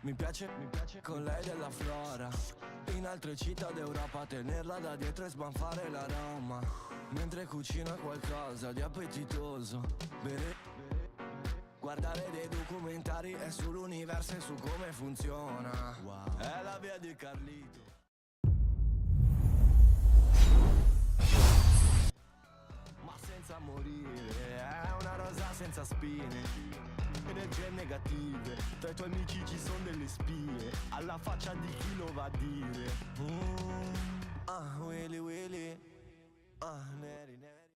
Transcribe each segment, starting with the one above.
Mi piace con lei della flora. In altre città d'Europa tenerla da dietro e sbanfare l'aroma. Mentre cucina qualcosa di appetitoso. Bere, guardare dei documentari e sull'universo e su come funziona. È la via di Carlito. Ma senza morire, è una rosa senza spine. Energie negative, tra i tuoi amici ci sono delle spie. Alla faccia di chi lo va a dire. Willy Willy, neri neri.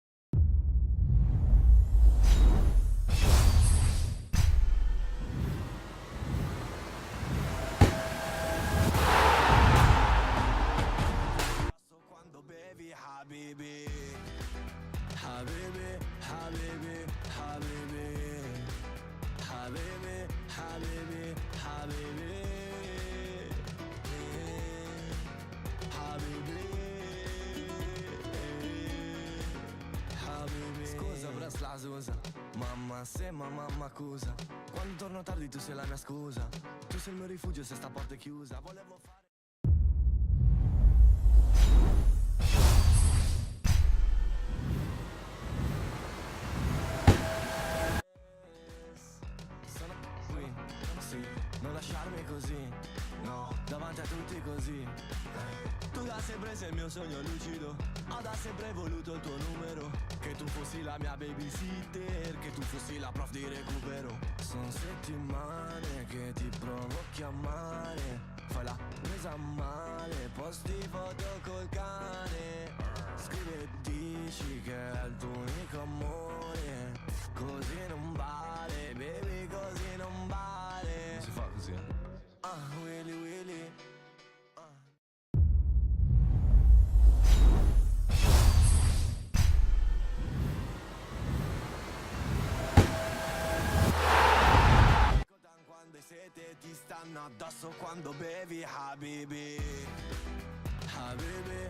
Quando bevi Habibi, Habibi, Habibi, Habibi, Habibi, Habibi, Habibi, Habibi. Scusa la Susa, mamma se mamma accusa. Quando torno tardi tu sei la mia scusa. Tu sei il mio rifugio se sta porta è chiusa. Volevo fare non lasciarmi così, no, davanti a tutti così. Tu da sempre sei il mio sogno lucido. Ho da sempre voluto il tuo numero. Che tu fossi la mia babysitter, che tu fossi la prof di recupero. Sono settimane che ti provo a chiamare. Fai la presa male, posti foto col cane. Scrivi e dici che è il tuo unico amore. Così non vale, baby, così non vale. Si fa così. Willy Willy. Quando siete ti stanno addosso quando bevi Habibi, Habibi,